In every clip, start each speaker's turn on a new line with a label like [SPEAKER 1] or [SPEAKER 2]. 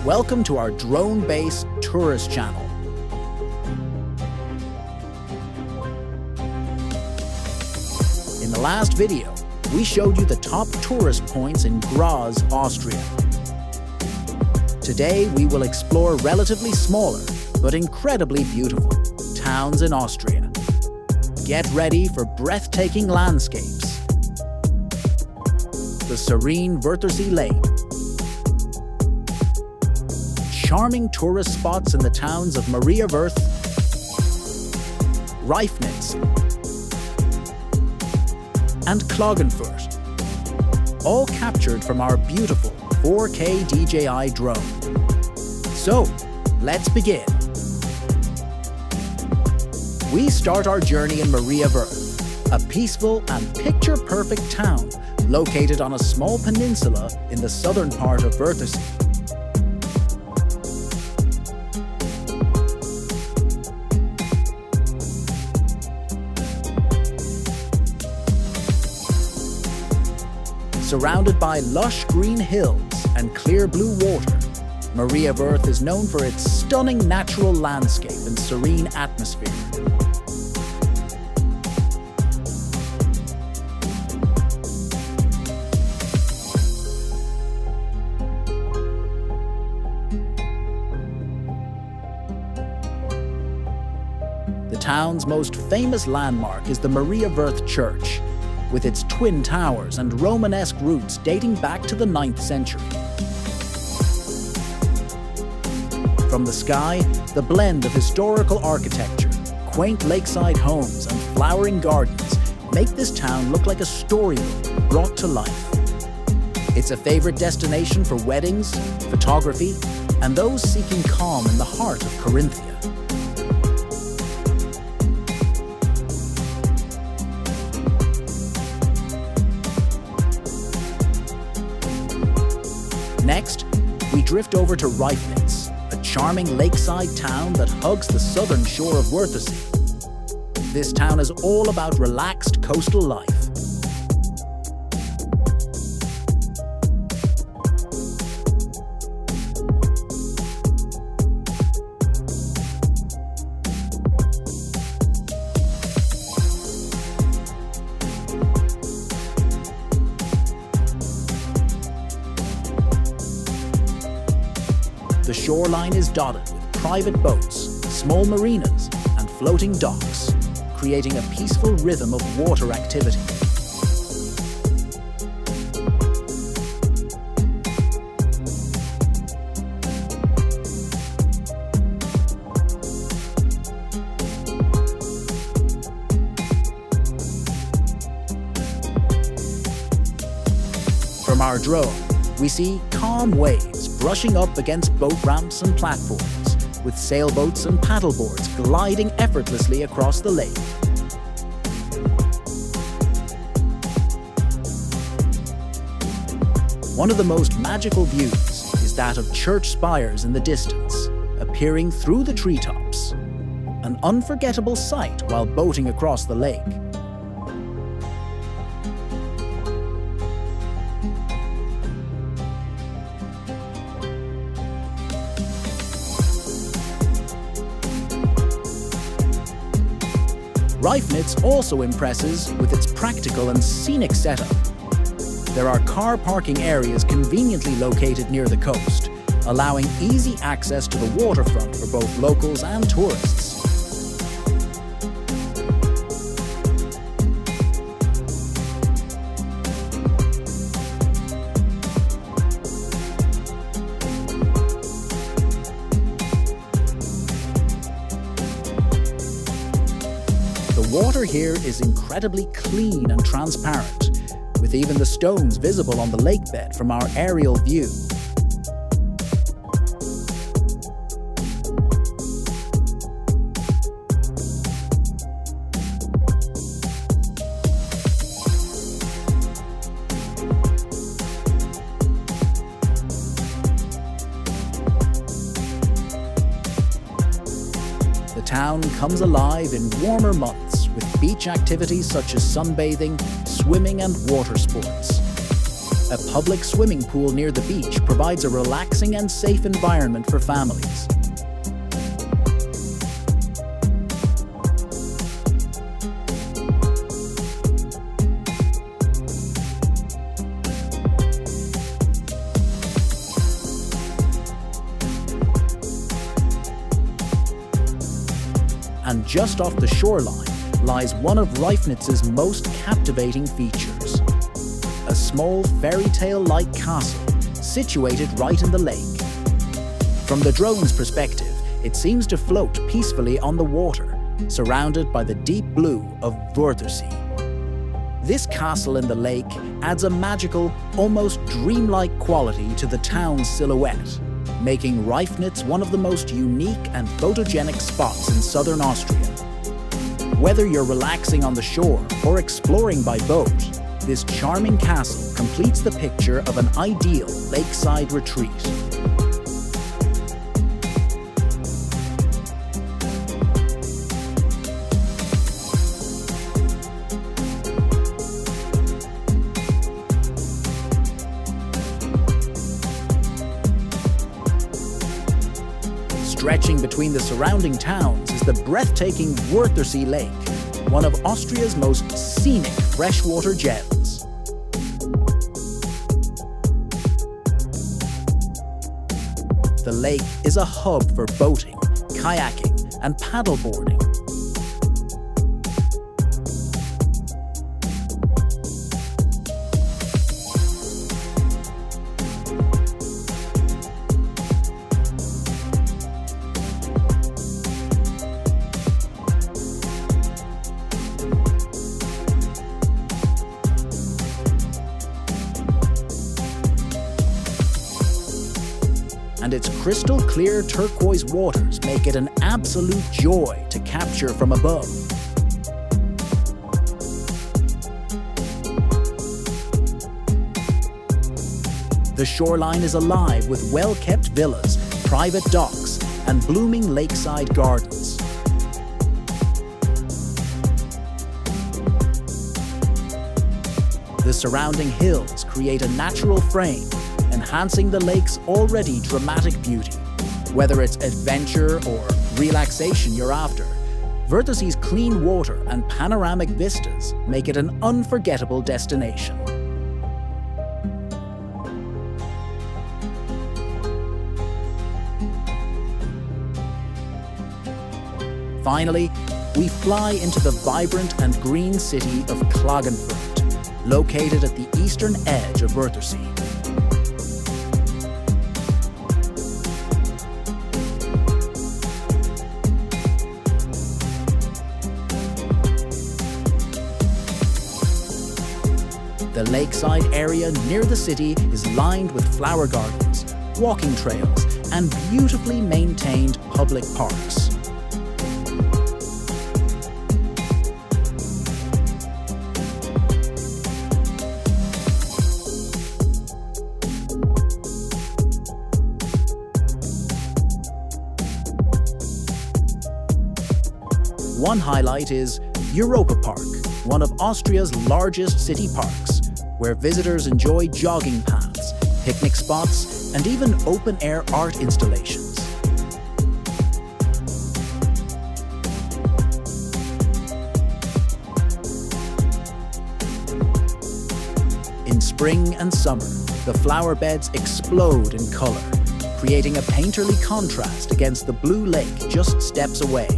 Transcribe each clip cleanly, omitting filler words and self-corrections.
[SPEAKER 1] Welcome to our drone-based tourist channel. In the last video, we showed you the top tourist points in Graz, Austria. Today, we will explore relatively smaller, but incredibly beautiful towns in Austria. Get ready for breathtaking landscapes. The serene Wörthersee Lake. Charming tourist spots in the towns of Maria Wörth, Reifnitz, and Klagenfurt, all captured from our beautiful 4K DJI drone. So, let's begin. We start our journey in Maria Wörth, a peaceful and picture-perfect town located on a small peninsula in the southern part of Wörthersee. Surrounded by lush green hills and clear blue water, Maria Wörth is known for its stunning natural landscape and serene atmosphere. The town's most famous landmark is the Maria Wörth Church, with its twin towers and Romanesque roots dating back to the 9th century. From the sky, the blend of historical architecture, quaint lakeside homes, and flowering gardens make this town look like a storybook brought to life. It's a favorite destination for weddings, photography, and those seeking calm in the heart of Carinthia. Next, we drift over to Reifnitz, a charming lakeside town that hugs the southern shore of Wörthersee. This town is all about relaxed coastal life. The shoreline is dotted with private boats, small marinas, and floating docks, creating a peaceful rhythm of water activity. From our drone, we see calm waves brushing up against boat ramps and platforms, with sailboats and paddleboards gliding effortlessly across the lake. One of the most magical views is that of church spires in the distance, appearing through the treetops, an unforgettable sight while boating across the lake. Reifnitz also impresses with its practical and scenic setup. There are car parking areas conveniently located near the coast, allowing easy access to the waterfront for both locals and tourists. The water here is incredibly clean and transparent, with even the stones visible on the lake bed from our aerial view. The town comes alive in warmer months with beach activities such as sunbathing, swimming and water sports. A public swimming pool near the beach provides a relaxing and safe environment for families. And just off the shoreline lies one of Reifnitz's most captivating features. A small fairy tale-like castle situated right in the lake. From the drone's perspective, it seems to float peacefully on the water, surrounded by the deep blue of Wörthersee. This castle in the lake adds a magical, almost dreamlike quality to the town's silhouette, making Reifnitz one of the most unique and photogenic spots in southern Austria. Whether you're relaxing on the shore or exploring by boat, this charming castle completes the picture of an ideal lakeside retreat. Stretching between the surrounding towns is the breathtaking Wörthersee Lake, one of Austria's most scenic freshwater gems. The lake is a hub for boating, kayaking, and paddleboarding. And its crystal clear turquoise waters make it an absolute joy to capture from above. The shoreline is alive with well-kept villas, private docks, and blooming lakeside gardens. The surrounding hills create a natural frame, enhancing the lake's already dramatic beauty. Whether it's adventure or relaxation you're after, Wörthersee's clean water and panoramic vistas make it an unforgettable destination. Finally, we fly into the vibrant and green city of Klagenfurt, located at the eastern edge of Wörthersee. The lakeside area near the city is lined with flower gardens, walking trails, and beautifully maintained public parks. One highlight is Europa Park, one of Austria's largest city parks, where visitors enjoy jogging paths, picnic spots, and even open-air art installations. In spring and summer, the flower beds explode in color, creating a painterly contrast against the blue lake just steps away.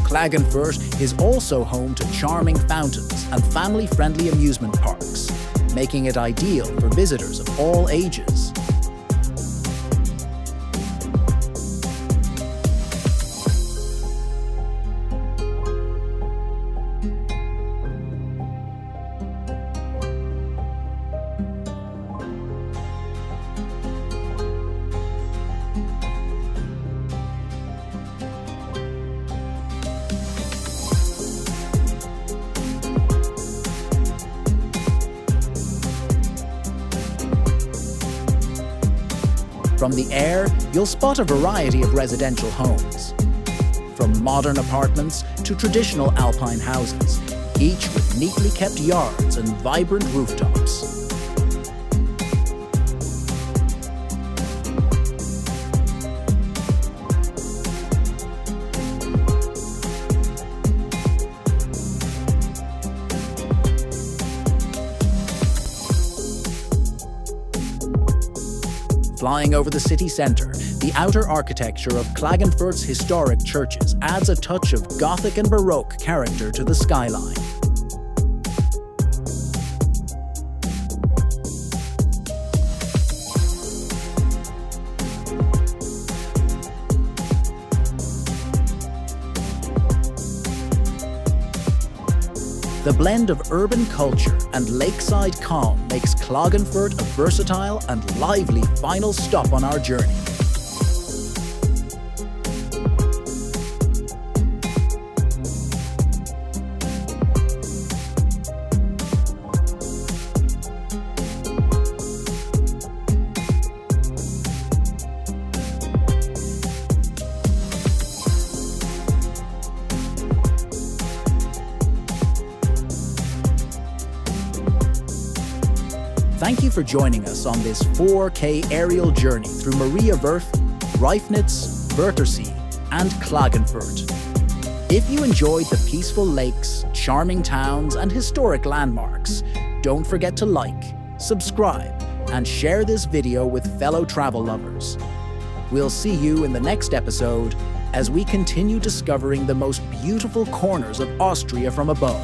[SPEAKER 1] Klagenfurt is also home to charming fountains and family-friendly amusement parks, making it ideal for visitors of all ages. From the air, you'll spot a variety of residential homes. From modern apartments to traditional alpine houses, each with neatly kept yards and vibrant rooftops. Flying over the city centre, the outer architecture of Klagenfurt's historic churches adds a touch of Gothic and Baroque character to the skyline. The blend of urban culture and lakeside calm makes Klagenfurt a versatile and lively final stop on our journey. Thank you for joining us on this 4K aerial journey through Maria Wörth, Reifnitz, Wörthersee, and Klagenfurt. If you enjoyed the peaceful lakes, charming towns, and historic landmarks, don't forget to like, subscribe, and share this video with fellow travel lovers. We'll see you in the next episode as we continue discovering the most beautiful corners of Austria from above.